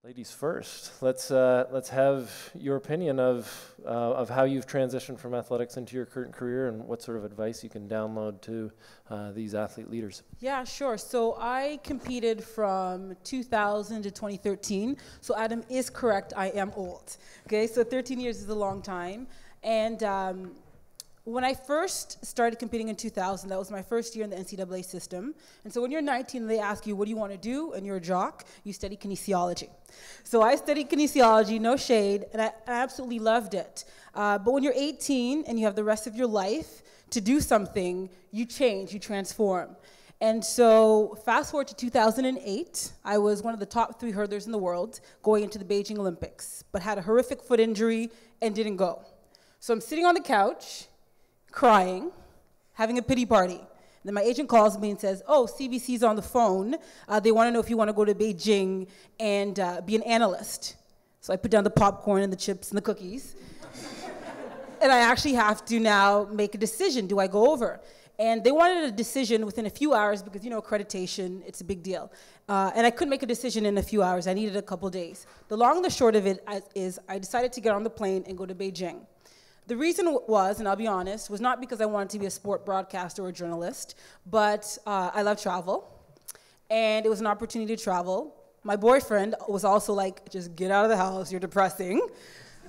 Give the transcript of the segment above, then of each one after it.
Ladies first. Let's have your opinion of how you've transitioned from athletics into your current career and what sort of advice you can download to these athlete leaders. Yeah, sure. So I competed from 2000 to 2013. So Adam is correct. I am old. Okay, so 13 years is a long time. And when I first started competing in 2000, that was my first year in the NCAA system. And so when you're 19, they ask you, what do you want to do? And you're a jock, you study kinesiology. So I studied kinesiology, no shade, and I absolutely loved it. But when you're 18 and you have the rest of your life to do something, you change, you transform. And so fast forward to 2008, I was one of the top 3 hurdlers in the world going into the Beijing Olympics, but had a horrific foot injury and didn't go. So I'm sitting on the couch, crying, having a pity party. And then my agent calls me and says, oh, CBC's on the phone. They want to know if you want to go to Beijing and be an analyst. So I put down the popcorn and the chips and the cookies. And I actually have to now make a decision. Do I go over? And they wanted a decision within a few hours because, you know, accreditation, it's a big deal. And I couldn't make a decision in a few hours. I needed a couple days. The long and the short of it is I decided to get on the plane and go to Beijing. The reason was, and I'll be honest, was not because I wanted to be a sport broadcaster or a journalist, but I love travel, and it was an opportunity to travel. My boyfriend was also like, just get out of the house, you're depressing.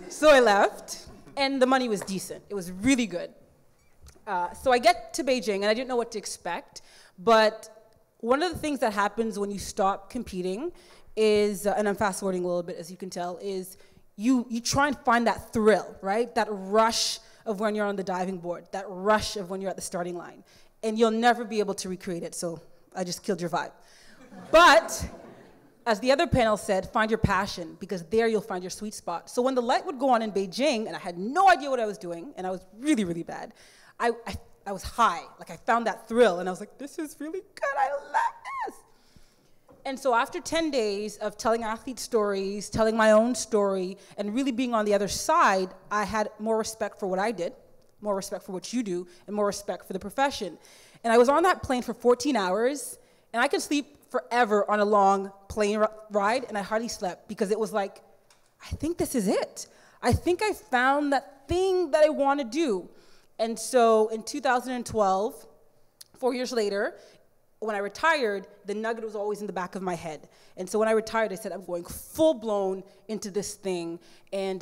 So I left, and the money was decent. It was really good. So I get to Beijing, and I didn't know what to expect, but one of the things that happens when you stop competing is, and I'm fast forwarding a little bit as you can tell, is you try and find that thrill, right? That rush of when you're on the diving board, that rush of when you're at the starting line. And you'll never be able to recreate it, so I just killed your vibe. But, as the other panel said, find your passion, because there you'll find your sweet spot. So when the light would go on in Beijing, and I had no idea what I was doing, and I was really, really bad, I was high. Like, I found that thrill, and I was like, this is really good, I love this. And so after 10 days of telling athlete stories, telling my own story, and really being on the other side, I had more respect for what I did, more respect for what you do, and more respect for the profession. And I was on that plane for 14 hours, and I could sleep forever on a long plane ride, and I hardly slept because it was like, I think this is it. I think I found that thing that I want to do. And so in 2012, 4 years later, when I retired, the nugget was always in the back of my head. And so when I retired, I said, I'm going full-blown into this thing. And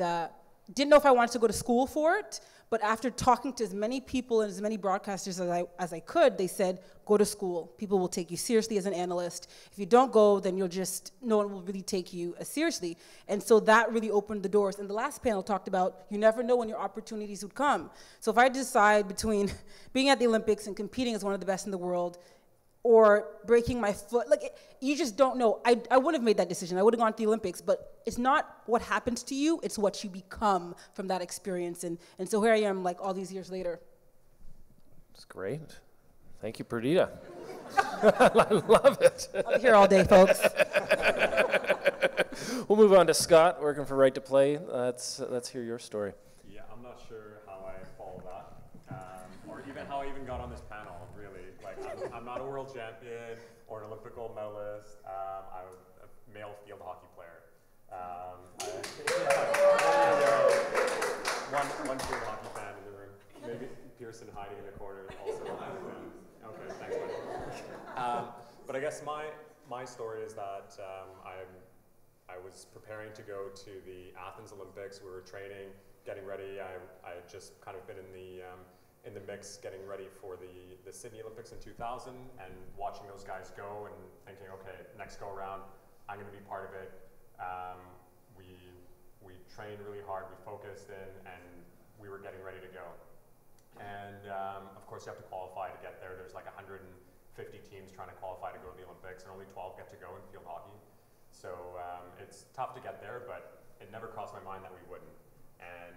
didn't know if I wanted to go to school for it, but after talking to as many people and as many broadcasters as I could, they said, go to school. People will take you seriously as an analyst. If you don't go, then no one will really take you seriously. And so that really opened the doors. And the last panel talked about, you never know when your opportunities would come. So if I decide between being at the Olympics and competing as one of the best in the world, or breaking my foot, you just don't know. I would have made that decision. I would have gone to the Olympics, but it's not what happens to you, it's what you become from that experience. And so here I am, like, all these years later. That's great. Thank you, Perdita. I love it. I'll be here all day, folks. We'll move on to Scott, working for Right to Play. Let's hear your story. Yeah, I'm not sure how I follow that, or even how I even got on this panel, really. Like, I'm not a world champion or an Olympic gold medalist. I'm a male field hockey player. One field hockey fan in the room. Maybe Pearson hiding in the corner also. Okay, thanks, buddy. But I guess my story is that I was preparing to go to the Athens Olympics. We were training, getting ready. I had just kind of been in the mix, getting ready for the Sydney Olympics in 2000, and watching those guys go and thinking, okay, next go around, I'm going to be part of it. We trained really hard, we focused in, and we were getting ready to go. And of course, you have to qualify to get there. There's like 150 teams trying to qualify to go to the Olympics, and only 12 get to go in field hockey. So it's tough to get there, but it never crossed my mind that we wouldn't. And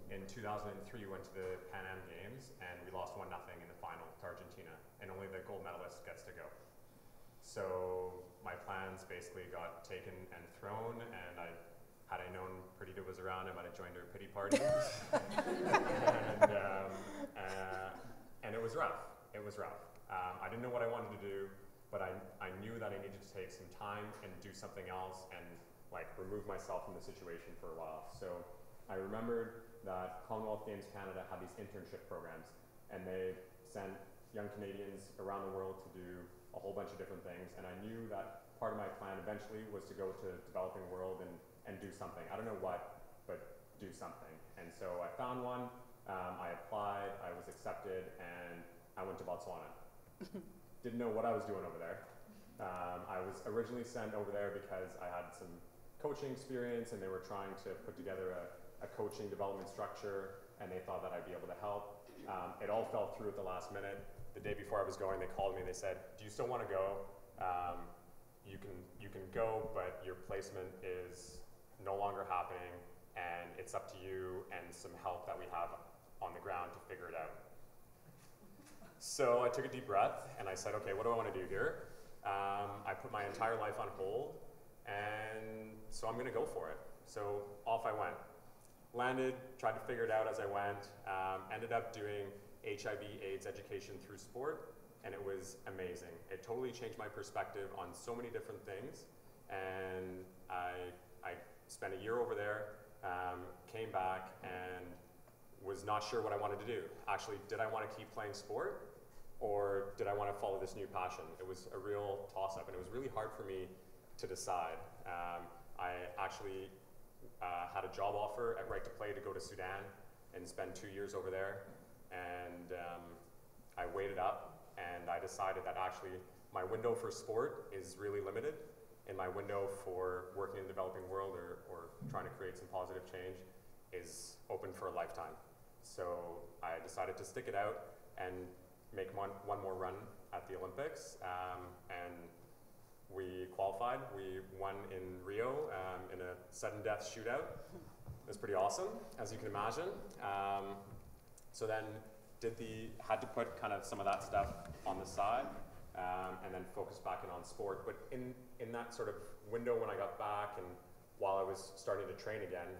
in 2003, we went to the Pan Am Games, and we lost 1-0 in the final to Argentina, and only the gold medalist gets to go. So my plans basically got taken and thrown, and had I known Perdita was around, I might have joined her pity party. And it was rough. It was rough. I didn't know what I wanted to do, but I knew that I needed to take some time and do something else, and like remove myself from the situation for a while. So I remembered that Commonwealth Games Canada had these internship programs, and they sent young Canadians around the world to do a whole bunch of different things, and I knew that part of my plan eventually was to go to developing world and do something. I don't know what, but do something. And so I found one, I applied, I was accepted, and I went to Botswana. Didn't know what I was doing over there. I was originally sent over there because I had some coaching experience, and they were trying to put together a coaching development structure, and they thought that I'd be able to help. It all fell through at the last minute. The day before I was going, they called me and they said, "Do you still want to go? You can go, but your placement is no longer happening, and it's up to you and some help that we have on the ground to figure it out." So I took a deep breath and I said, okay, what do I want to do here? I put my entire life on hold, and so I'm going to go for it. So off I went. Landed, tried to figure it out as I went, ended up doing HIV/AIDS education through sport, and it was amazing. It totally changed my perspective on so many different things, and I spent a year over there, came back, and was not sure what I wanted to do. Actually, did I want to keep playing sport, or did I want to follow this new passion? It was a real toss-up, and it was really hard for me to decide. I actually had a job offer at Right to Play to go to Sudan and spend 2 years over there, and I weighed it up, and I decided that actually my window for sport is really limited, and my window for working in the developing world or trying to create some positive change is open for a lifetime. So I decided to stick it out and make one more run at the Olympics, and we qualified. We won in Rio in a sudden death shootout. It was pretty awesome, as you can imagine. So then had to put kind of some of that stuff on the side, and then focus back in on sport. But in that sort of window when I got back and while I was starting to train again,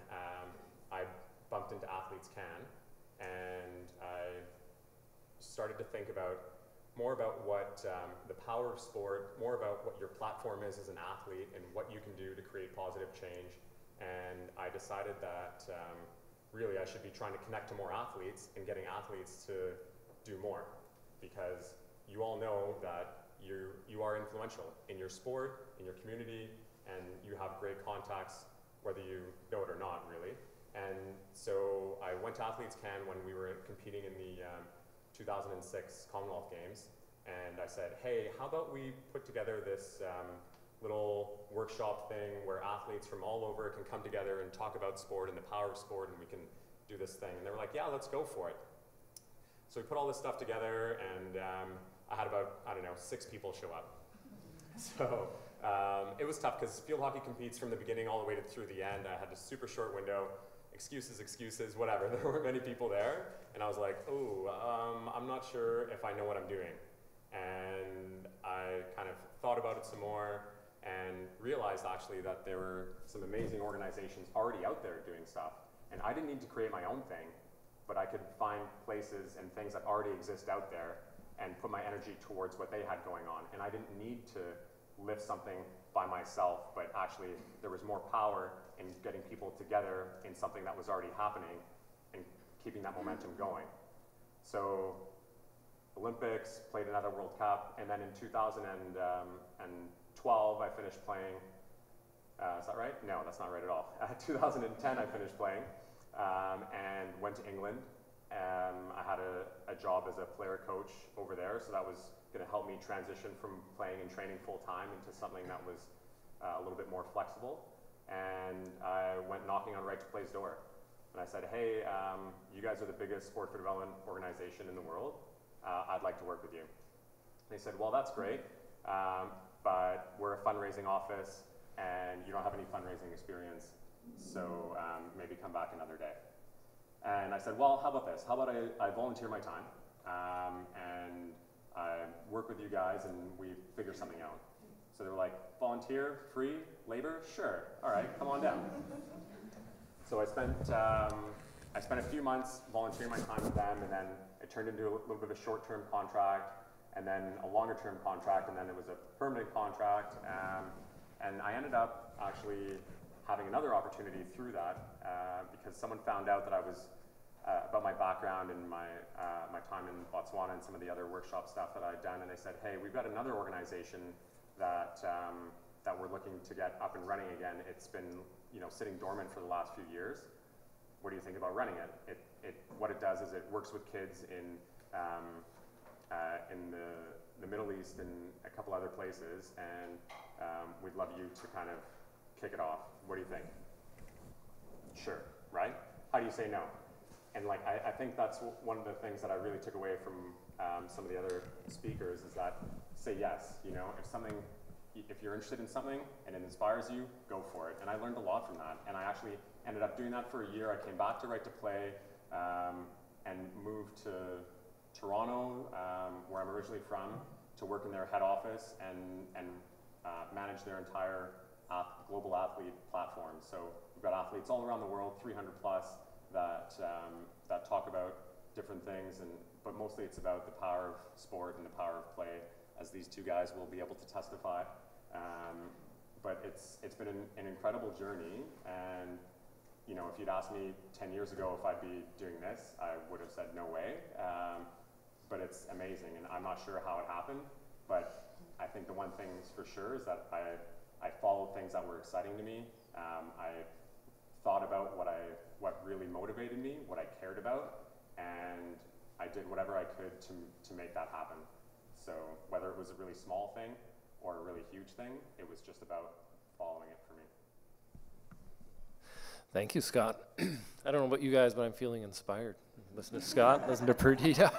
I bumped into Athletes Can, and I started to think more about what the power of sport, more about what your platform is as an athlete and what you can do to create positive change. And I decided that really I should be trying to connect to more athletes and getting athletes to do more, because you all know that you are influential in your sport, in your community, and you have great contacts, whether you know it or not, really. And so I went to Athletes Can when we were competing in the 2006 Commonwealth Games, and I said, hey, how about we put together this little workshop thing where athletes from all over can come together and talk about sport and the power of sport, and we can do this thing. And they were like, yeah, let's go for it. So we put all this stuff together, and I had about, 6 people show up. So it was tough because field hockey competes from the beginning all the way through the end. I had a super short window. Excuses, whatever. There weren't many people there. And I was like, I'm not sure if I know what I'm doing. And I kind of thought about it some more and realized actually that there were some amazing organizations already out there doing stuff. And I didn't need to create my own thing, but I could find places and things that already exist out there and put my energy towards what they had going on. And I didn't need to lift something by myself, but actually there was more power in getting people together in something that was already happening and keeping that momentum going. So Olympics, played another World Cup, and then in 2012 I finished playing, is that right? No, that's not right at all. 2010 I finished playing and went to England. I had a job as a player coach over there, so that was going to help me transition from playing and training full time into something that was a little bit more flexible. And I went knocking on Right to Play's door. And I said, hey, you guys are the biggest sport for development organization in the world. I'd like to work with you. They said, well, that's great, but we're a fundraising office and you don't have any fundraising experience, so maybe come back another day. And I said, well, how about this? How about I volunteer my time and I work with you guys and we figure something out. So they were like, volunteer, free, labor? Sure, all right, come on down. So I spent a few months volunteering my time with them, and then it turned into a little bit of a short-term contract, and then a longer-term contract, and then it was a permanent contract. And I ended up actually having another opportunity through that, because someone found out that I was, about my background and my time in Botswana and some of the other workshop stuff that I'd done, and they said, hey, we've got another organization that, that we're looking to get up and running again. It's been, you know, sitting dormant for the last few years. What do you think about running it? What it does is it works with kids in the Middle East and a couple other places, and we'd love you to kind of kick it off. What do you think? Sure, right? How do you say no? And like, I think that's one of the things that I really took away from some of the other speakers is that say yes. You know, if you're interested in something and it inspires you, go for it. And I learned a lot from that. And I actually ended up doing that for a year. I came back to Right to Play and moved to Toronto, where I'm originally from, to work in their head office and manage their entire global athlete platform. So we've got athletes all around the world, 300 plus, that talk about different things, but mostly it's about the power of sport and the power of play, as these two guys will be able to testify. But it's been an incredible journey, and you know, if you'd asked me 10 years ago if I'd be doing this, I would have said no way. But it's amazing, and I'm not sure how it happened, but I think the one thing for sure is that I followed things that were exciting to me. I thought about what really motivated me, what I cared about, and I did whatever I could to make that happen. So whether it was a really small thing or a really huge thing, it was just about following it for me. Thank you, Scott. I don't know about you guys, but I'm feeling inspired. Listen to Scott, listen to Perdita.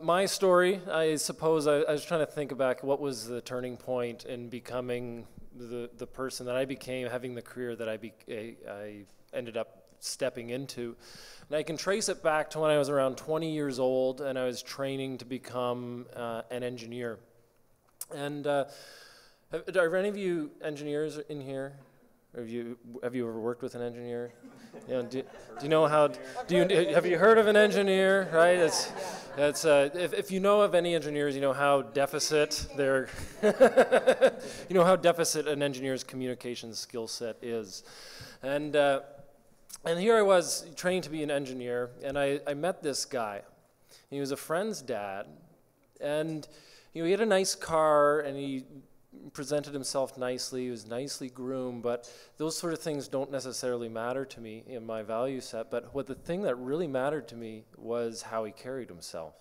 My story, I suppose, I was trying to think back, what was the turning point in becoming the person that I became, having the career that I ended up stepping into. And I can trace it back to when I was around 20 years old and I was training to become an engineer. And are any of you engineers in here? Have you ever worked with an engineer? You know, do you know how? Have you heard of an engineer? Right? If you know of any engineers, you know how deficit their you know how deficit an engineer's communications skill set is, and here I was training to be an engineer, and I met this guy. He was a friend's dad, and you know, he had a nice car, and he presented himself nicely, he was nicely groomed, but those sort of things don't necessarily matter to me in my value set. But the thing that really mattered to me was how he carried himself.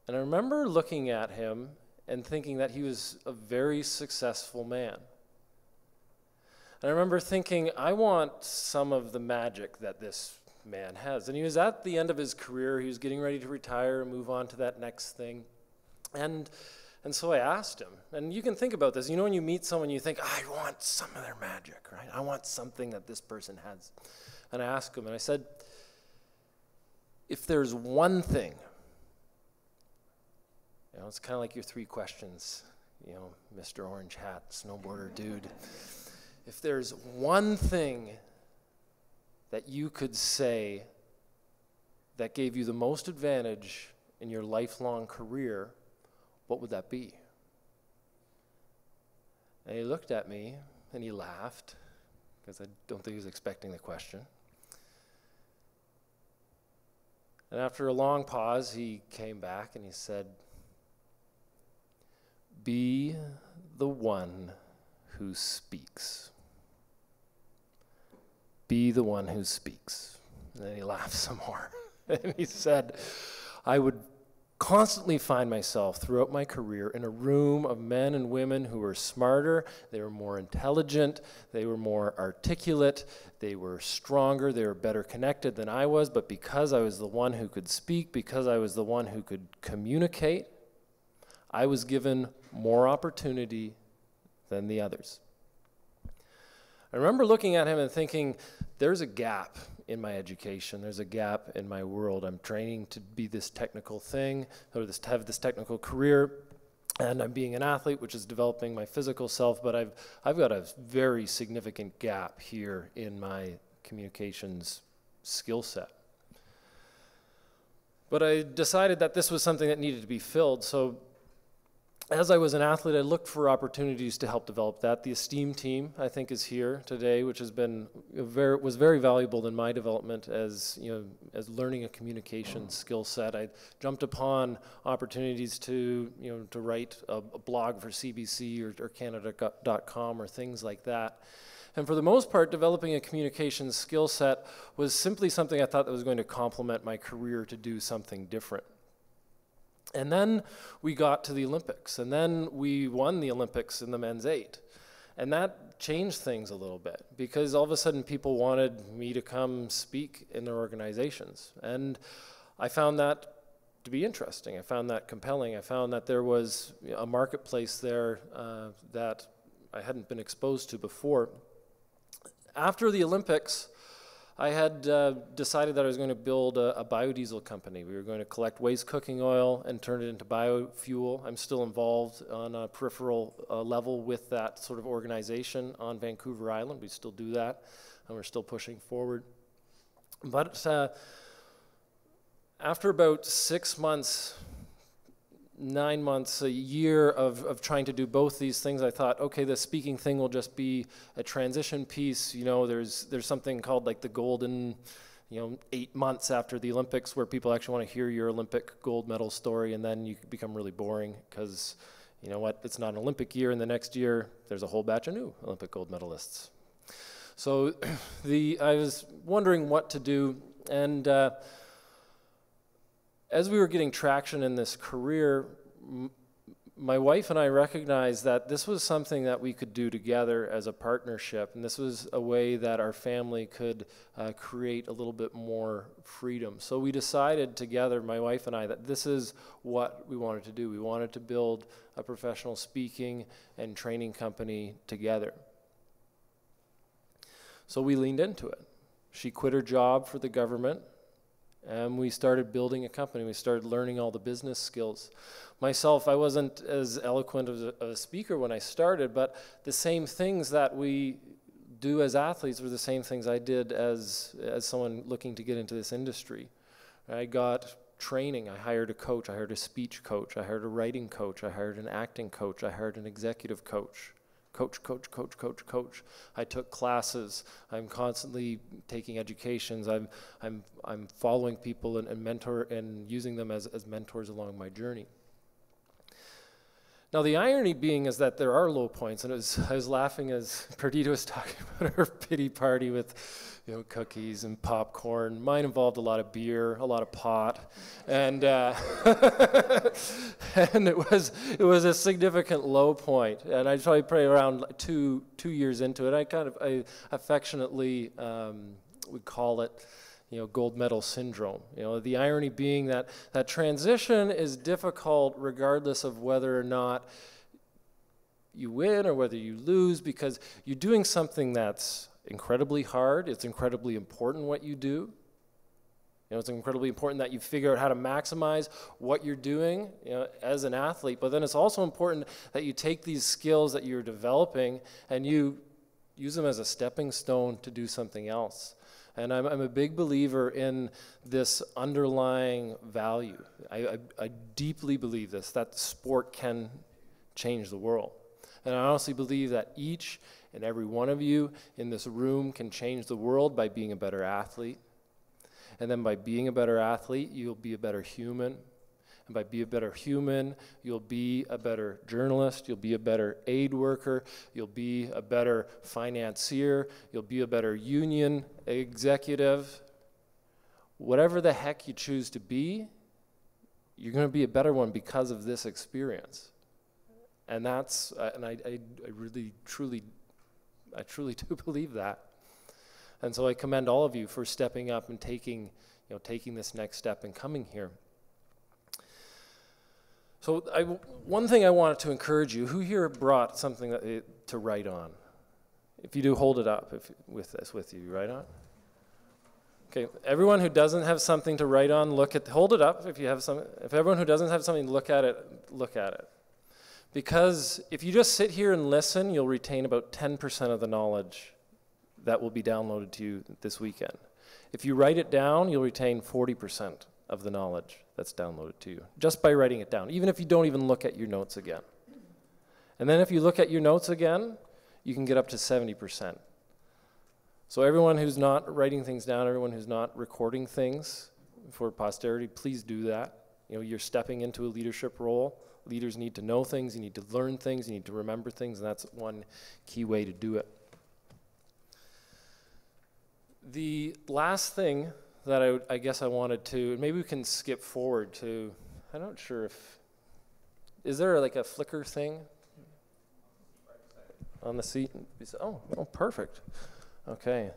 And I remember looking at him and thinking that he was a very successful man. And I remember thinking, I want some of the magic that this man has. And he was at the end of his career, he was getting ready to retire and move on to that next thing. And so I asked him, and you can think about this, you know, when you meet someone, you think, I want some of their magic, right? I want something that this person has. And I asked him, and I said, if there's one thing, you know, it's kind of like your 3 questions, you know, Mr. Orange Hat, snowboarder dude. If there's one thing that you could say that gave you the most advantage in your lifelong career, what would that be? And he looked at me and he laughed, because I don't think he was expecting the question. And after a long pause, he came back and he said, be the one who speaks. Be the one who speaks. And then he laughed some more. And he said, I would constantly find myself throughout my career in a room of men and women who were smarter, they were more intelligent, they were more articulate, they were stronger, they were better connected than I was, but because I was the one who could speak, because I was the one who could communicate, I was given more opportunity than the others. I remember looking at him and thinking, there's a gap in my education, there's a gap in my world. I'm training to be this technical thing, or to have this technical career, and I'm being an athlete, which is developing my physical self, but I've got a very significant gap here in my communications skill set. But I decided that this was something that needed to be filled, so as I was an athlete, I looked for opportunities to help develop that. The Esteem team, I think, is here today, which has been was very valuable in my development as as learning a communication skill set. I jumped upon opportunities to to write a blog for CBC or Canada.com or things like that. And for the most part, developing a communication skill set was simply something I thought that was going to complement my career to do something different. And then we got to the Olympics, and then we won the Olympics in the men's 8. And that changed things a little bit, because all of a sudden people wanted me to come speak in their organizations. And I found that to be interesting. I found that compelling. I found that there was a marketplace there that I hadn't been exposed to before. After the Olympics, I had decided that I was going to build a biodiesel company. We were going to collect waste cooking oil and turn it into biofuel. I'm still involved on a peripheral level with that sort of organization on Vancouver Island. We still do that, and we're still pushing forward. But after about 6 months, 9 months, a year of trying to do both these things, I thought, okay, the speaking thing will just be a transition piece. There's something called like the golden, 8 months after the Olympics where people actually want to hear your Olympic gold medal story, and then you become really boring because, you know what, it's not an Olympic year, and the next year there's a whole batch of new Olympic gold medalists. So I was wondering what to do, and as we were getting traction in this career, my wife and I recognized that this was something that we could do together as a partnership, and this was a way that our family could create a little bit more freedom. So we decided together, my wife and I, that this is what we wanted to do. We wanted to build a professional speaking and training company together. So we leaned into it. She quit her job for the government, and we started building a company. We started learning all the business skills. Myself, I wasn't as eloquent as a speaker when I started, but the same things that we do as athletes were the same things I did as someone looking to get into this industry. I got training. I hired a coach. I hired a speech coach. I hired a writing coach. I hired an acting coach. I hired an executive coach. Coach. I took classes. I'm constantly taking educations. I'm following people and mentor and using them as mentors along my journey. Now the irony being is that there are low points, and I was laughing as Perdita was talking about her pity party with cookies and popcorn. Mine involved a lot of beer, a lot of pot, and and it was a significant low point. And I probably around two years into it, I affectionately would call it gold medal syndrome. The irony being that transition is difficult regardless of whether or not you win or whether you lose, because you're doing something that's incredibly hard. It's incredibly important what you do. It's incredibly important that you figure out how to maximize what you're doing as an athlete, but then it's also important that you take these skills that you're developing and you use them as a stepping stone to do something else. And I'm a big believer in this underlying value. I deeply believe this, that sport can change the world. And I honestly believe that each and every one of you in this room can change the world by being a better athlete. And then by being a better athlete, you'll be a better human. And by being a better human, you'll be a better journalist, you'll be a better aid worker, you'll be a better financier, you'll be a better union executive. Whatever the heck you choose to be, you're going to be a better one because of this experience. And I truly do believe that. And so I commend all of you for stepping up and taking this next step and coming here. So one thing I wanted to encourage you, who here brought something to write on? If you do, hold it up with you, write on. Okay, everyone who doesn't have something to write on, hold it up. If everyone who doesn't have something to look at it. Because if you just sit here and listen, you'll retain about 10% of the knowledge that will be downloaded to you this weekend. If you write it down, you'll retain 40% of the knowledge that's downloaded to you, just by writing it down, even if you don't even look at your notes again. And then if you look at your notes again, you can get up to 70%. So everyone who's not writing things down, everyone who's not recording things for posterity, please do that. You know, you're stepping into a leadership role. Leaders need to know things, you need to learn things, you need to remember things, and that's one key way to do it. The last thing that I guess I wanted to, and maybe we can skip forward to, I'm not sure if, is there like a flicker thing on the seat? Oh, perfect. Okay.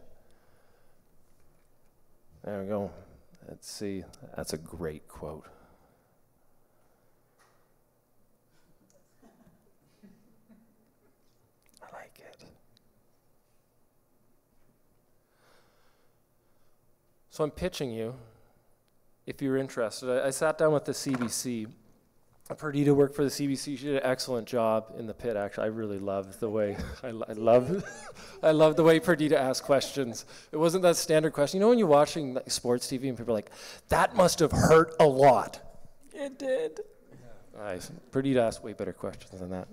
There we go. Let's see. That's a great quote. I like it. So I'm pitching you, if you're interested. I sat down with the CBC. Perdita worked for the CBC. She did an excellent job in the pit, actually. I really loved the way, I love the way Perdita asked questions. It wasn't that standard question. You know when you're watching like, sports TV and people are like, that must have hurt a lot. It did. Perdita asked way better questions than that.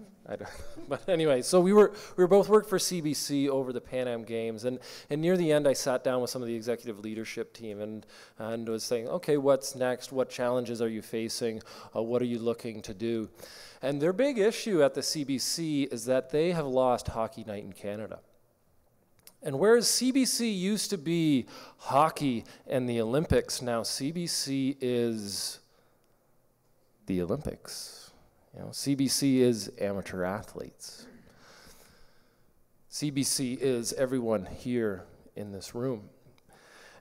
But anyway, so we were both worked for CBC over the Pan Am Games, and near the end, I sat down with some of the executive leadership team and was saying, okay, what's next? What challenges are you facing? What are you looking to do? And their big issue at the CBC is that they have lost Hockey Night in Canada. And whereas CBC used to be hockey and the Olympics, now CBC is the Olympics. You know, CBC is amateur athletes. CBC is everyone here in this room.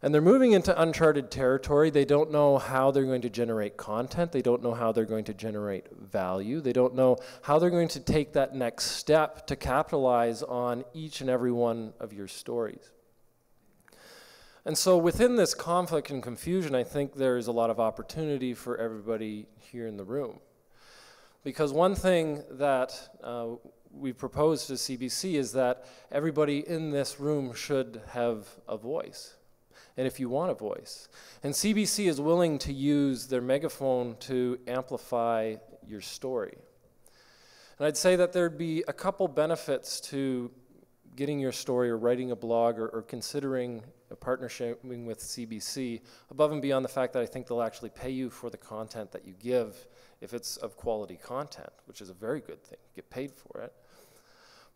And they're moving into uncharted territory. They don't know how they're going to generate content. They don't know how they're going to generate value. They don't know how they're going to take that next step to capitalize on each and every one of your stories. And so within this conflict and confusion, I think there's a lot of opportunity for everybody here in the room. Because one thing that we proposed to CBC is that everybody in this room should have a voice. And if you want a voice. And CBC is willing to use their megaphone to amplify your story. And I'd say that there'd be a couple benefits to getting your story or writing a blog or considering a partnership with CBC, above and beyond the fact that I think they'll actually pay you for the content that you give if it's of quality content, which is a very good thing. You get paid for it.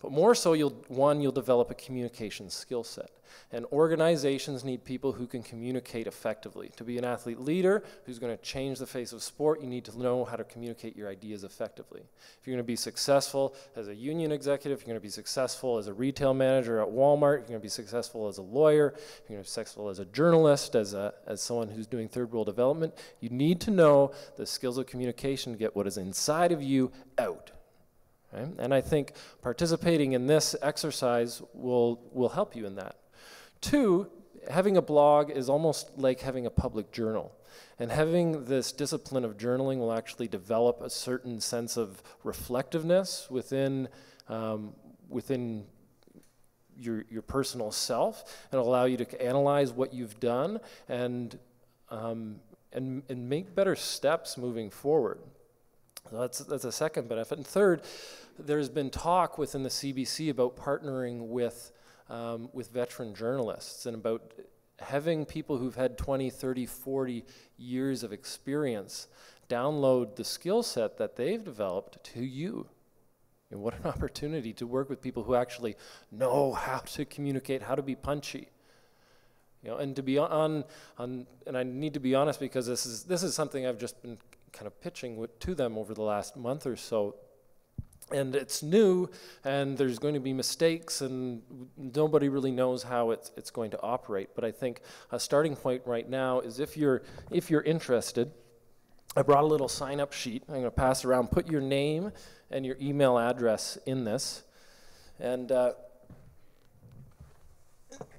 But more so, you'll develop a communication skill set. And organizations need people who can communicate effectively. To be an athlete leader who's going to change the face of sport, you need to know how to communicate your ideas effectively. If you're going to be successful as a union executive, if you're going to be successful as a retail manager at Walmart, you're going to be successful as a lawyer, you're going to be successful as a journalist, as someone who's doing third world development, you need to know the skills of communication to get what is inside of you out. Right? And I think participating in this exercise will help you in that. 2, having a blog is almost like having a public journal. And having this discipline of journaling will actually develop a certain sense of reflectiveness within your personal self, and allow you to analyze what you've done and make better steps moving forward. That's a second benefit. And third, there's been talk within the CBC about partnering with veteran journalists and about having people who've had 20, 30, 40 years of experience download the skill set that they've developed to you. And what an opportunity to work with people who actually know how to communicate, how to be punchy. You know, and to be and I need to be honest, because this is something I've just been kind of pitching to them over the last month or so. And it's new, and there's going to be mistakes, and nobody really knows how it's going to operate. But I think a starting point right now is if you're interested, I brought a little sign-up sheet. I'm going to pass around. Put your name and your email address in this, and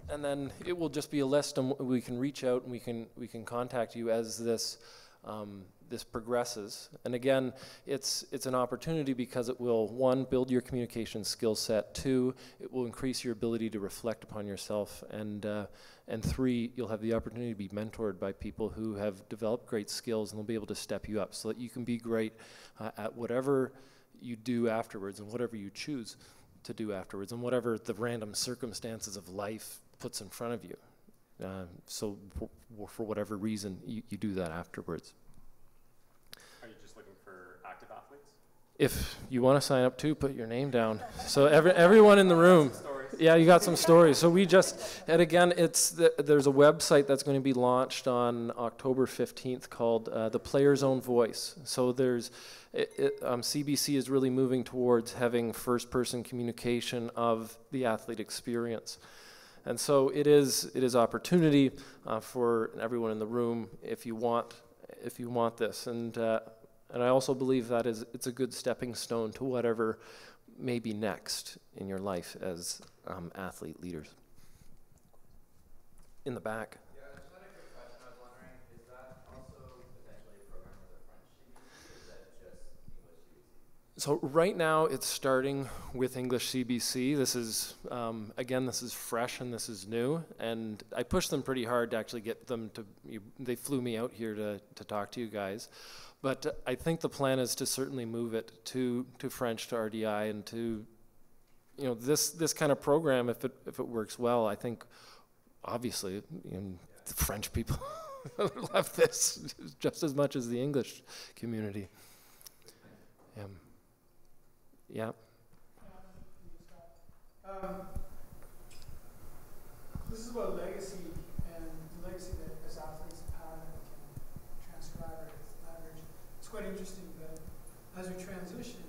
then it will just be a list, and we can reach out and we can contact you as this progresses. And again, it's an opportunity because it will, 1, build your communication skill set, 2, it will increase your ability to reflect upon yourself, and 3, you'll have the opportunity to be mentored by people who have developed great skills, and they'll be able to step you up so that you can be great at whatever you do afterwards, and whatever you choose to do afterwards, and whatever the random circumstances of life puts in front of you. So for whatever reason, you do that afterwards. Are you just looking for active athletes? If you want to sign up too, put your name down. So everyone in the room. Yeah, you got some stories. So we just, and again, there's a website that's going to be launched on October 15th called The Player's Own Voice. So CBC is really moving towards having first-person communication of the athlete experience. And so it is opportunity for everyone in the room if you want this. And I also believe that it's a good stepping stone to whatever may be next in your life as athlete leaders. In the back. Yeah, just had a quick question. I was wondering, is that also potentially a program with a French CBC, or is that just English CBC? So right now it's starting with English CBC. This is, again, this is fresh and this is new. And I pushed them pretty hard to actually get them to, they flew me out here to talk to you guys. But I think the plan is to certainly move it to French, to RDI, and to, this kind of program, if it works well, I think, obviously, the French people love this just as much as the English community. Yeah. This is about legacy and the legacy that as athletes have had and can transcribe or leverage. It's quite interesting that as we transition,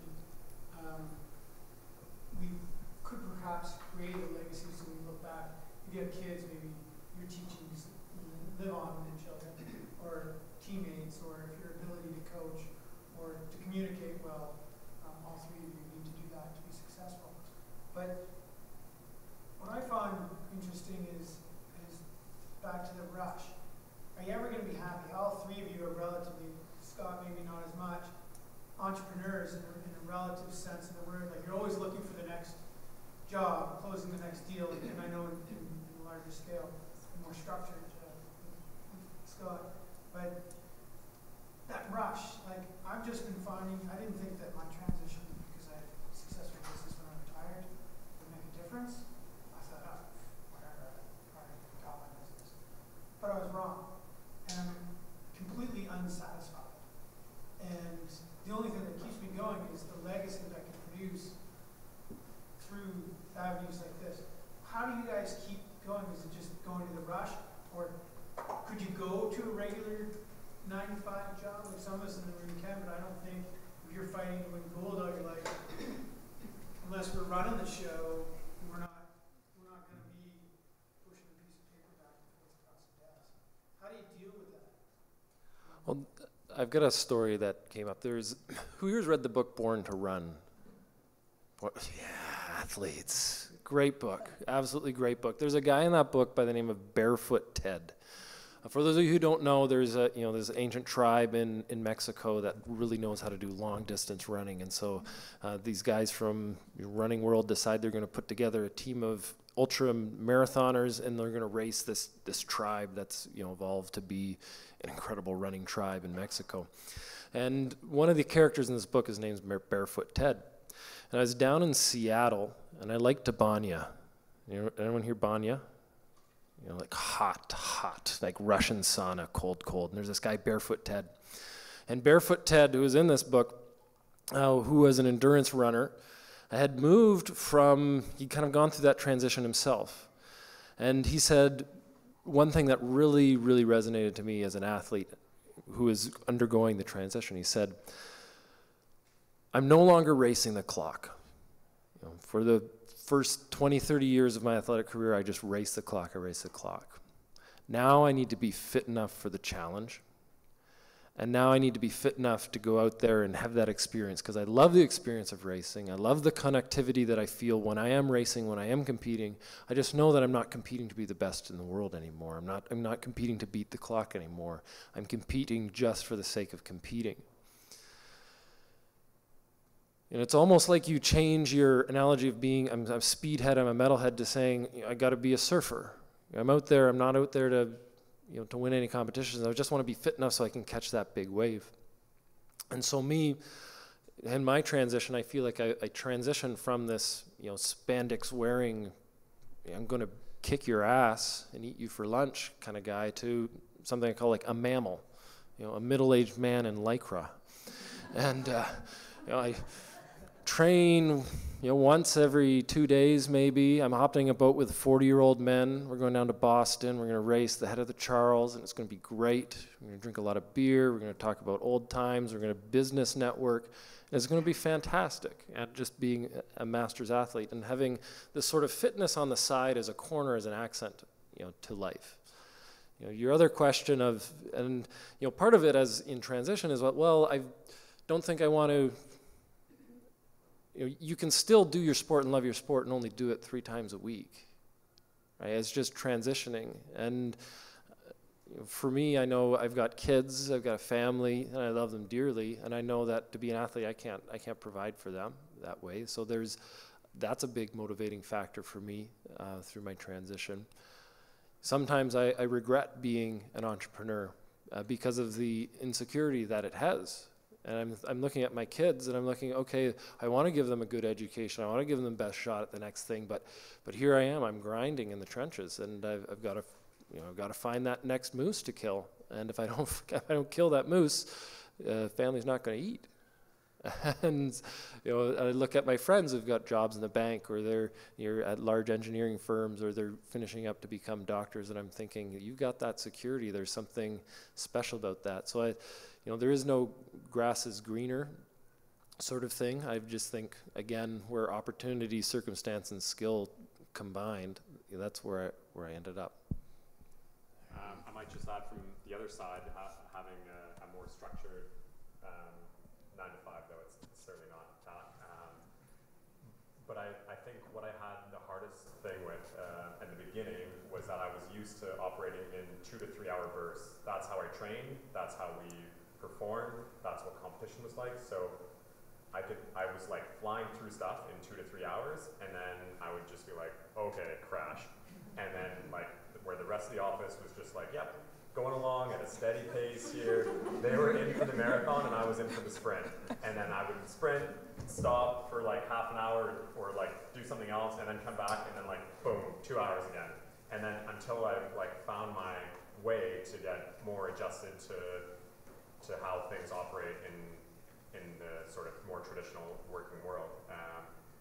we could perhaps create a legacy so we look back. If you have kids, maybe your teachings live on in children, or teammates, or if your ability to coach or to communicate well. All three of you need to do that to be successful. But what I find interesting is back to the rush. Are you ever going to be happy? All three of you are relatively, Scott maybe not as much, entrepreneurs in a relative sense of the word. Like you're always looking for the next job, closing the next deal, and I know in a larger scale, more structured, Scott. But that rush, like I've just been finding, I didn't think that my transition, because I had a successful business when I retired, would make a difference. I thought, oh, whatever, I probably got my business. But I was wrong. And I'm completely unsatisfied. And the only thing that keeps me going is the legacy that I can produce through avenues like this. How do you guys keep going? Is it just going to the rush? Or could you go to a regular 9-to-5 job, like some of us in the room can, but I don't think if you're fighting to win gold all your life, unless we're running the show, we're not going to be pushing a piece of paper back and forth across the desk. How do you deal with that? Well, I've got a story that came up. Who here's read the book Born to Run? Yeah, athletes. Great book. Absolutely great book. There's a guy in that book by the name of Barefoot Ted. For those of you who don't know, there's there's an ancient tribe in Mexico that really knows how to do long distance running, and so these guys from Running World decide they're going to put together a team of ultra marathoners, and they're going to race this tribe that's evolved to be an incredible running tribe in Mexico. And one of the characters in this book, his name's Barefoot Ted. And I was down in Seattle, and I liked Banya. Anyone hear Banya? Like hot, like Russian sauna, cold. And there's this guy, Barefoot Ted. And Barefoot Ted, who was in this book, who was an endurance runner, had moved he'd kind of gone through that transition himself. And he said one thing that really, really resonated to me as an athlete who is undergoing the transition. He said, I'm no longer racing the clock. For the first 20, 30 years of my athletic career, I just raced the clock. Now I need to be fit enough for the challenge. And now I need to be fit enough to go out there and have that experience, because I love the experience of racing. I love the connectivity that I feel when I am racing, when I am competing. I just know that I'm not competing to be the best in the world anymore. I'm not competing to beat the clock anymore. I'm competing just for the sake of competing. And it's almost like you change your analogy of being, I'm a speedhead, I'm a metalhead, to saying, I got to be a surfer. I'm out there, I'm not out there to win any competitions. I just want to be fit enough so I can catch that big wave. And so in my transition, I feel like I transitioned from this, spandex wearing, I'm going to kick your ass and eat you for lunch kind of guy to something I call like a mammal, a middle-aged man in Lycra. And, I train, once every 2 days maybe. I'm hopping a boat with 40-year-old men. We're going down to Boston. We're going to race the head of the Charles, and it's going to be great. We're going to drink a lot of beer. We're going to talk about old times. We're going to business network. And it's going to be fantastic. And just being a master's athlete and having this sort of fitness on the side as a corner, as an accent, to life. Your other question of, and part of it as in transition is, well, I don't think I want to, you can still do your sport and love your sport and only do it 3 times a week, right? It's just transitioning. And for me, I know I've got kids, I've got a family, and I love them dearly, and I know that to be an athlete, I can't provide for them that way. So that's a big motivating factor for me through my transition. Sometimes I regret being an entrepreneur because of the insecurity that it has. And I'm looking at my kids and I'm looking, okay, I want to give them a good education. I want to give them the best shot at the next thing. But here I am, I'm grinding in the trenches, and I've got to find that next moose to kill. And if I don't kill that moose, family's not going to eat. And I look at my friends who've got jobs in the bank, or they're at large engineering firms, or they're finishing up to become doctors, and I'm thinking, you've got that security. There's something special about that. So there is no grass is greener sort of thing. I just think, again, where opportunity, circumstance, and skill combined, that's where I ended up. I might just add from the other side, having a more structured 9 to 5, though it's certainly not that. But I think what I had the hardest thing with at the beginning was that I was used to operating in 2 to 3 hour bursts. That's how I trained, that's how we performed, that's what competition was like. So I was like flying through stuff in 2 to 3 hours, and then I would just be like, okay, crash. And then like where the rest of the office was just like, yep, going along at a steady pace here. They were in for the marathon and I was in for the sprint. And then I would sprint, stop for like half an hour or like do something else, and then come back, and then like boom, 2 hours again. And then until I like found my way to get more adjusted to how things operate in the sort of more traditional working world.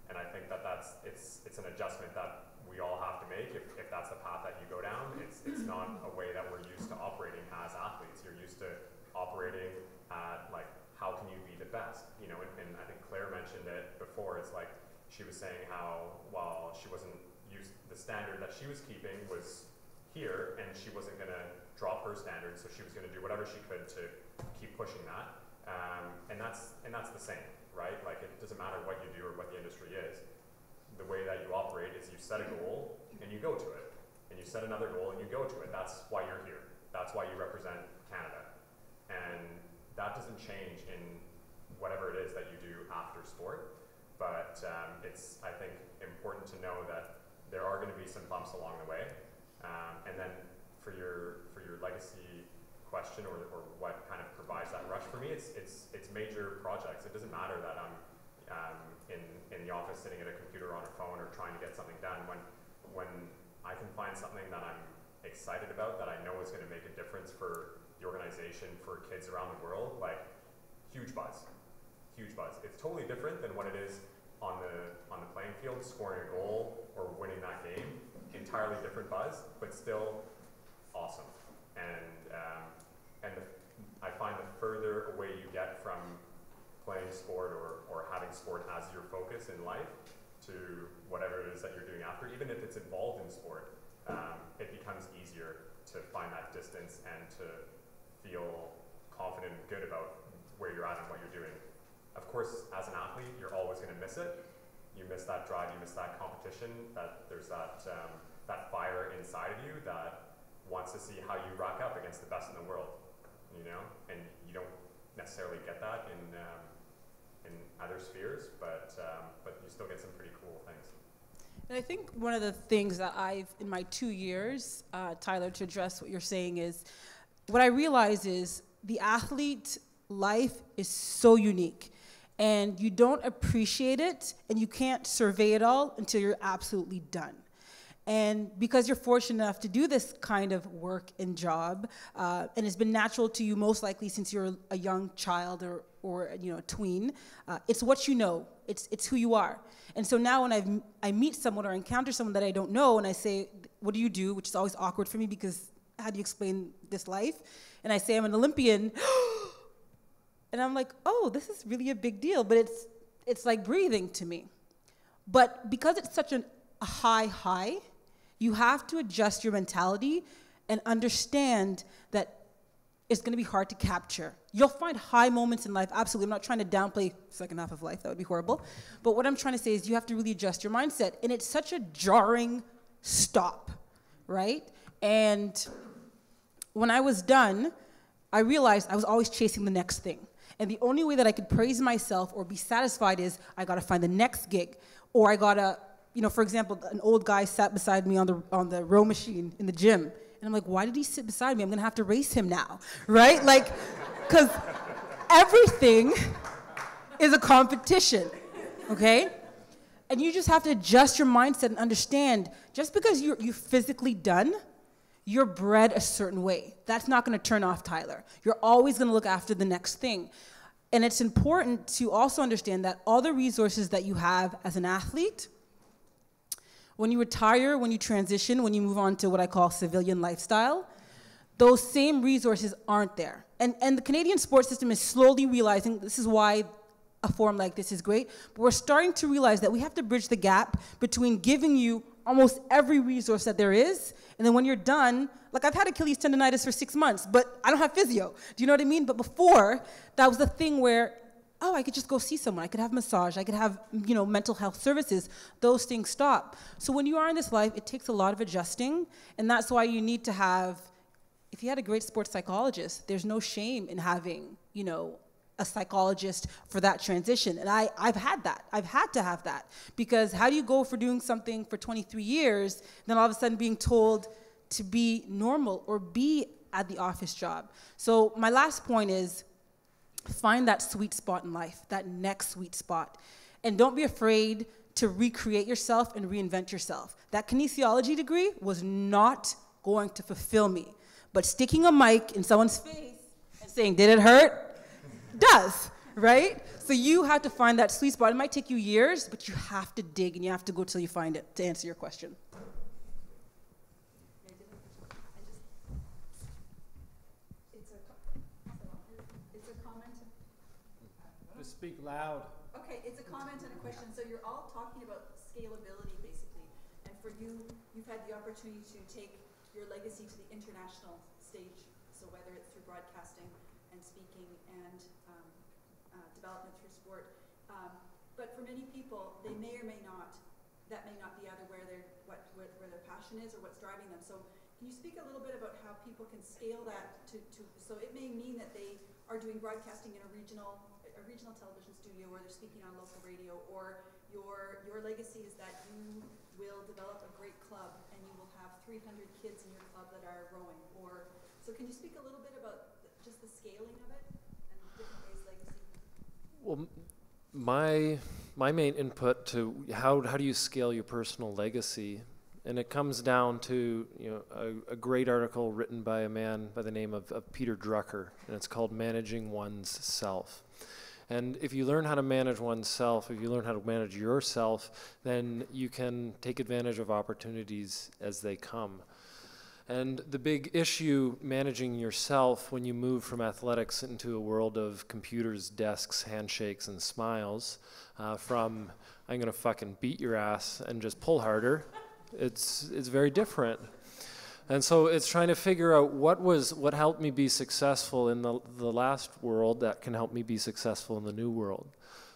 And I think it's an adjustment that we all have to make if that's the path that you go down. It's not a way that we're used to operating as athletes. You're used to operating at like, how can you be the best? And I think Claire mentioned it before. It's like she was saying how while she wasn't used, the standard that she was keeping was here, and she wasn't going to drop her standard, so she was going to do whatever she could to keep pushing that. And that's the same, right? Like, it doesn't matter what you do or what the industry is. The way that you operate is you set a goal and you go to it, and you set another goal and you go to it. That's why you're here. That's why you represent Canada. And that doesn't change in whatever it is that you do after sport. But it's, I think, important to know that there are going to be some bumps along the way. And then for your legacy question, or what kind of provides that rush for me, it's major projects. It doesn't matter that I'm in the office sitting at a computer on a phone or trying to get something done. When I can find something that I'm excited about, that I know is going to make a difference for the organization, for kids around the world, like, huge buzz. Huge buzz. It's totally different than what it is on the playing field, scoring a goal or winning that game. Entirely different buzz, but still awesome. And I find the further away you get from playing sport or having sport as your focus in life to whatever it is that you're doing after, even if it's involved in sport, it becomes easier to find that distance and to feel confident and good about where you're at and what you're doing. Of course, as an athlete, you're always going to miss it. You miss that drive, you miss that competition, that there's that fire inside of you that wants to see how you rack up against the best in the world, and you don't necessarily get that in other spheres, but you still get some pretty cool things. And I think one of the things that in my 2 years, Tyler, to address what you're saying, is what I realize is the athlete life is so unique. and you don't appreciate it, and you can't survey it all until you're absolutely done. And because you're fortunate enough to do this kind of work and job, and it's been natural to you most likely since you're a young child or a tween, it's what you know, it's who you are. And so now when I meet someone or encounter someone that I don't know, and I say, what do you do? Which is always awkward for me, because how do you explain this life? And I say I'm an Olympian, and I'm like, oh, this is really a big deal, but it's like breathing to me. But because it's such a high, you have to adjust your mentality and understand that it's going to be hard to capture. You'll find high moments in life, absolutely. I'm not trying to downplay the second half of life, that would be horrible. But what I'm trying to say is you have to really adjust your mindset. And it's such a jarring stop, right? And when I was done, I realized I was always chasing the next thing. And the only way that I could praise myself or be satisfied is I got to find the next gig, or I got to, for example, an old guy sat beside me on the row machine in the gym. And I'm like, why did he sit beside me? I'm going to have to race him now, right? Like, because everything is a competition, okay? And you just have to adjust your mindset and understand, just because you're physically done, you're bred a certain way. That's not going to turn off Tyler. You're always going to look after the next thing. And it's important to also understand that all the resources that you have as an athlete, when you retire, when you transition, when you move on to what I call civilian lifestyle, those same resources aren't there. And the Canadian sports system is slowly realizing, this is why a forum like this is great, but we're starting to realize that we have to bridge the gap between giving you almost every resource that there is, and then when you're done, like I've had Achilles tendonitis for 6 months, but I don't have physio. Do you know what I mean? But before, that was the thing where, oh, I could just go see someone. I could have massage. I could have, mental health services. Those things stop. So when you are in this life, it takes a lot of adjusting, and that's why you need to have, if you had a great sports psychologist, there's no shame in having, a psychologist for that transition. And I've had that. I've had to have that. Because how do you go for doing something for 23 years, then all of a sudden being told to be normal or be at the office job? So my last point is, find that sweet spot in life, that next sweet spot. And don't be afraid to recreate yourself and reinvent yourself. That kinesiology degree was not going to fulfill me. But sticking a mic in someone's face and saying, did it hurt? Does, right? So you have to find that sweet spot. It might take you years, but you have to dig and you have to go till you find it, to answer your question. Just speak loud. Okay, it's a comment and a question. So you're all talking about scalability, basically. And for you, you've had the opportunity to take your legacy to the international stage. So whether it's through broadcasting and speaking and development through sport. But for many people, they may or may not, that may not be either where their passion is or what's driving them. So can you speak a little bit about how people can scale that so it may mean that they are doing broadcasting in a regional television studio, or they're speaking on local radio, or your legacy is that you will develop a great club and you will have 300 kids in your club that are rowing. So can you speak a little bit about just the scaling of it and different ways legacy? Well, my main input to how do you scale your personal legacy, and it comes down to a great article written by a man by the name of Peter Drucker, and it's called Managing One's Self. And if you learn how to manage oneself, if you learn how to manage yourself, then you can take advantage of opportunities as they come. And the big issue managing yourself when you move from athletics into a world of computers, desks, handshakes, and smiles, from I'm gonna fucking beat your ass and just pull harder, it's very different. And so it's trying to figure out what helped me be successful in the last world that can help me be successful in the new world.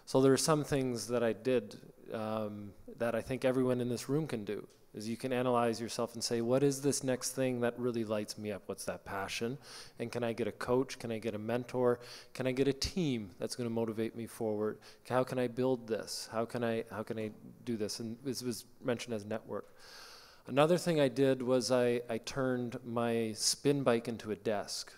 So there are some things that I did that I think everyone in this room can do, is you can analyze yourself and say, what is this next thing that really lights me up? What's that passion? And can I get a coach? Can I get a mentor? Can I get a team that's going to motivate me forward? How can I build this? How can I do this? And this was mentioned as network. Another thing I did was I turned my spin bike into a desk.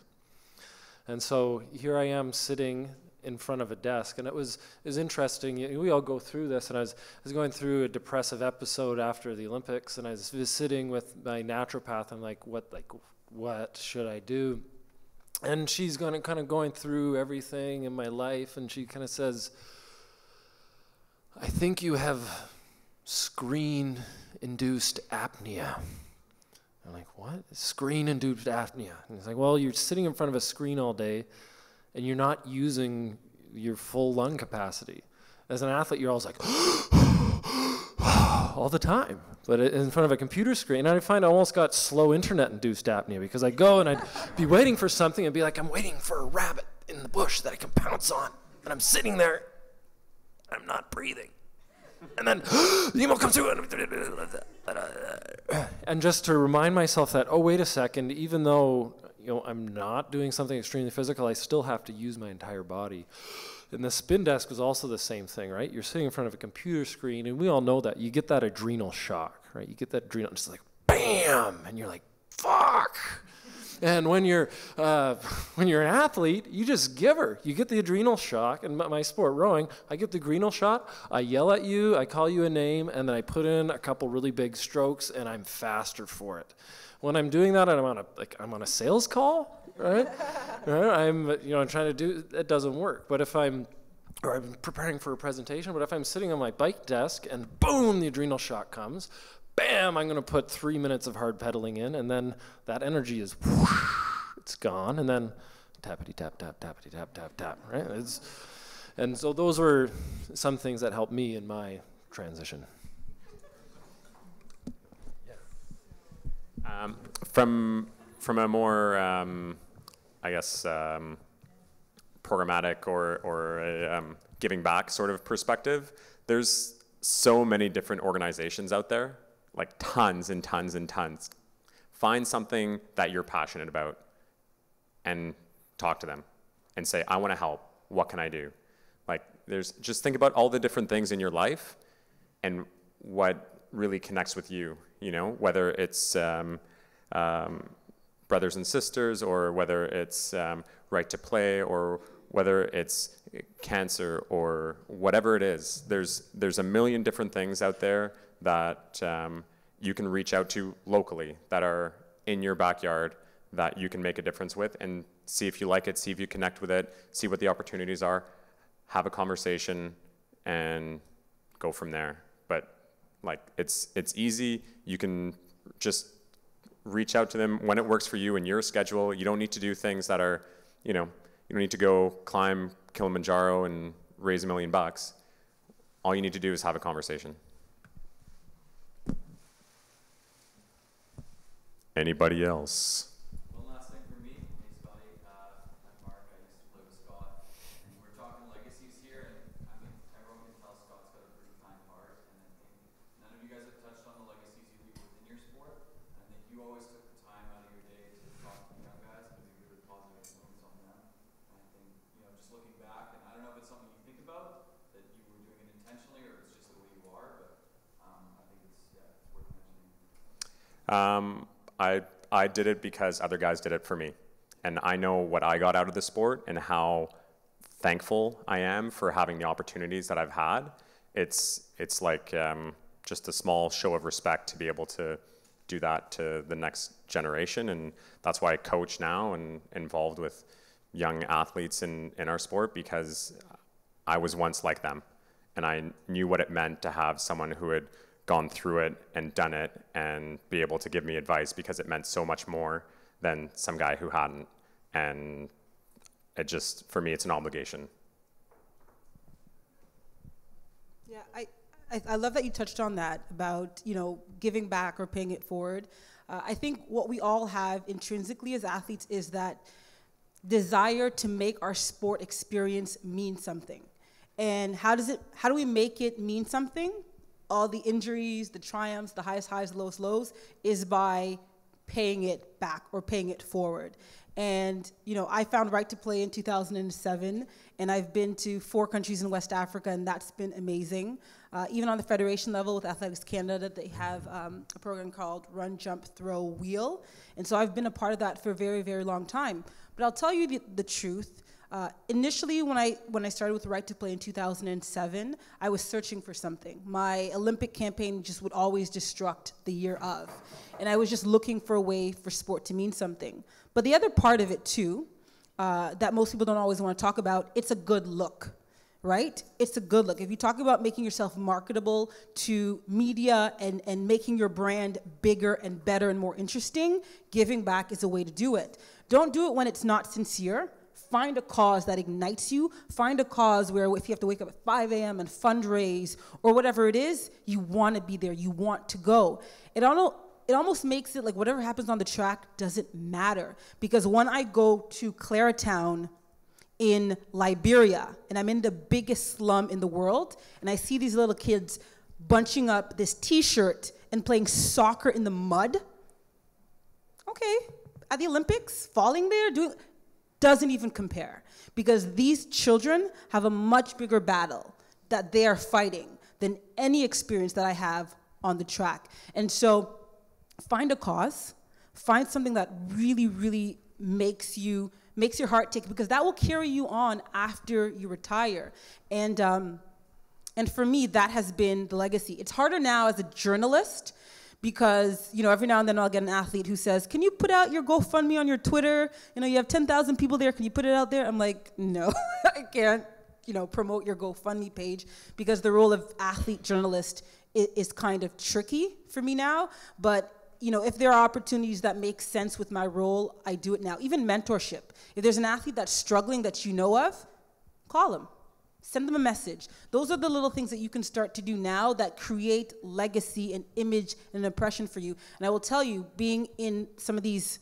And so here I am sitting in front of a desk. And it was interesting. We all go through this, and I was going through a depressive episode after the Olympics, and I was sitting with my naturopath. I'm like, what should I do? And she's kind of going through everything in my life, and she kind of says, I think you have screen-induced apnea. I'm like, what? Screen-induced apnea. And he's like, well, you're sitting in front of a screen all day, and you're not using your full lung capacity. As an athlete, you're always like, all the time. But in front of a computer screen, and I find I almost got slow internet-induced apnea, because I go and I'd be waiting for something and be like, I'm waiting for a rabbit in the bush that I can pounce on. And I'm sitting there, I'm not breathing. And then the email comes through, and just to remind myself that, oh, wait a second, even though I'm not doing something extremely physical, I still have to use my entire body. And the spin desk was also the same thing, right? You're sitting in front of a computer screen, and we all know that. You get that adrenal shock, right? You get that adrenal, just like, bam! And you're like, fuck! And when you're an athlete, you just give her. You get the adrenal shock. And my sport, rowing, I get the adrenal shot. I yell at you. I call you a name, and then I put in a couple really big strokes, and I'm faster for it. When I'm doing that, and I'm on a sales call, right? I'm trying to do. It doesn't work. But if I'm preparing for a presentation, but if I'm sitting on my bike desk and boom, the adrenal shock comes. Bam, I'm going to put 3 minutes of hard pedaling in, and then that energy is, whoosh, it's gone, and then tappity tap, tap, tappity tap, tap, tap, right? And so those were some things that helped me in my transition. From a more, programmatic or a, giving back sort of perspective, there's so many different organizations out there, like tons and tons and tons. Find something that you're passionate about and talk to them and say, I want to help. What can I do? Like, just think about all the different things in your life and what really connects with you, whether it's brothers and sisters, or whether it's right to play, or whether it's cancer, or whatever it is. There's a million different things out there that you can reach out to locally, that are in your backyard, that you can make a difference with, and see if you like it, see if you connect with it, see what the opportunities are, have a conversation, and go from there. But like, it's easy. You can just reach out to them when it works for you in your schedule. You don't need to do things that are, you don't need to go climb Kilimanjaro and raise $1 million. All you need to do is have a conversation. Anybody else? One last thing for me. Hey, Scotty. I'm Mark. I used to play with Scott. And we're talking legacies here. And I mean, everyone can tell Scott's got a pretty kind heart. And I think none of you guys have touched on the legacies you leave within your sport. And I think you always took the time out of your day to talk to the young guys and be really positive influence on them. And I think, just looking back, and I don't know if it's something you think about, that you were doing it intentionally or it's just the way you are, but I think it's worth mentioning. I did it because other guys did it for me. And I know what I got out of the sport and how thankful I am for having the opportunities that I've had. It's like just a small show of respect to be able to do that to the next generation. And that's why I coach now and involved with young athletes in our sport, because I was once like them. And I knew what it meant to have someone who had gone through it and done it and be able to give me advice, because it meant so much more than some guy who hadn't. And it just, for me, it's an obligation. Yeah, I love that you touched on that about, giving back or paying it forward. I think what we all have intrinsically as athletes is that desire to make our sport experience mean something. And how do we make it mean something? All the injuries, the triumphs, the highest highs, lowest lows, is by paying it back or paying it forward. And, I found Right to Play in 2007, and I've been to 4 countries in West Africa, and that's been amazing. Even on the federation level with Athletics Canada, they have a program called Run, Jump, Throw, Wheel. And so I've been a part of that for a very, very long time. But I'll tell you the truth. Initially, when I started with Right to Play in 2007, I was searching for something. My Olympic campaign just would always destruct the year of. And I was just looking for a way for sport to mean something. But the other part of it too, that most people don't always want to talk about, it's a good look, right? It's a good look. If you talk about making yourself marketable to media and making your brand bigger and better and more interesting, giving back is a way to do it. Don't do it when it's not sincere. Find a cause that ignites you. Find a cause where if you have to wake up at 5 a.m. and fundraise or whatever it is, you want to be there. You want to go. It almost makes it like whatever happens on the track doesn't matter. Because when I go to Claretown in Liberia, and I'm in the biggest slum in the world, and I see these little kids bunching up this T-shirt and playing soccer in the mud, okay, at the Olympics, falling there, doesn't even compare, because these children have a much bigger battle that they are fighting than any experience that I have on the track. And so find a cause, find something that really, really makes your heart tick, because that will carry you on after you retire. And for me, that has been the legacy. It's harder now as a journalist, because, every now and then I'll get an athlete who says, can you put out your GoFundMe on your Twitter? You have 10,000 people there, can you put it out there? I'm like, no, I can't, promote your GoFundMe page, because the role of athlete journalist is kind of tricky for me now. But, if there are opportunities that make sense with my role, I do it now. Even mentorship. If there's an athlete that's struggling that you know of, call them. Send them a message. Those are the little things that you can start to do now that create legacy and image and impression for you. And I will tell you, being in some of these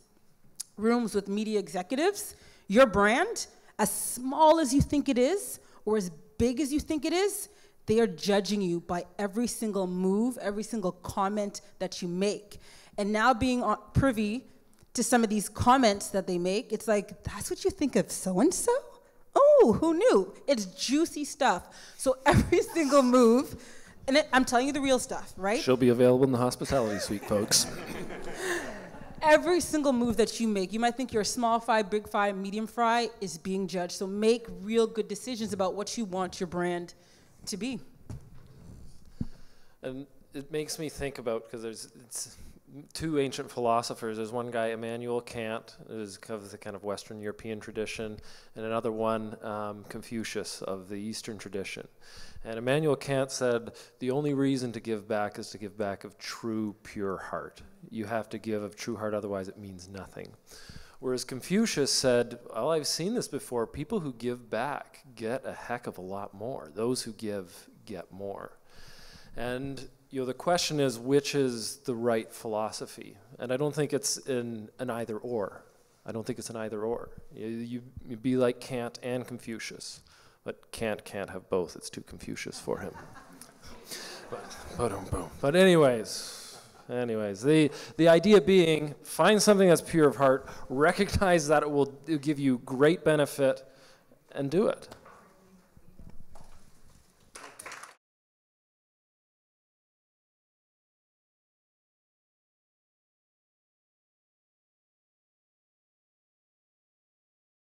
rooms with media executives, your brand, as small as you think it is, or as big as you think it is, they are judging you by every single move, every single comment that you make. And now being privy to some of these comments that they make, it's like, that's what you think of so-and-so? Oh, who knew? It's juicy stuff. So every single move, and I'm telling you the real stuff, right? She'll be available in the hospitality suite, folks. Every single move that you make, you might think you're a small fry, big fry, medium fry, is being judged. So make real good decisions about what you want your brand to be. And it makes me think about, because it's two ancient philosophers. There's one guy, Immanuel Kant, who's of the kind of Western European tradition, and another one, Confucius, of the Eastern tradition. And Immanuel Kant said, the only reason to give back is to give back of true, pure heart. You have to give of true heart, otherwise it means nothing. Whereas Confucius said, well, I've seen this before, people who give back get a heck of a lot more. Those who give get more. And the question is, which is the right philosophy? And I don't think it's in an either or. I don't think it's an either or. You be like Kant and Confucius, but Kant can't have both. It's too Confucious for him. But anyways, the idea being, find something that's pure of heart, recognize that it will give you great benefit, and do it.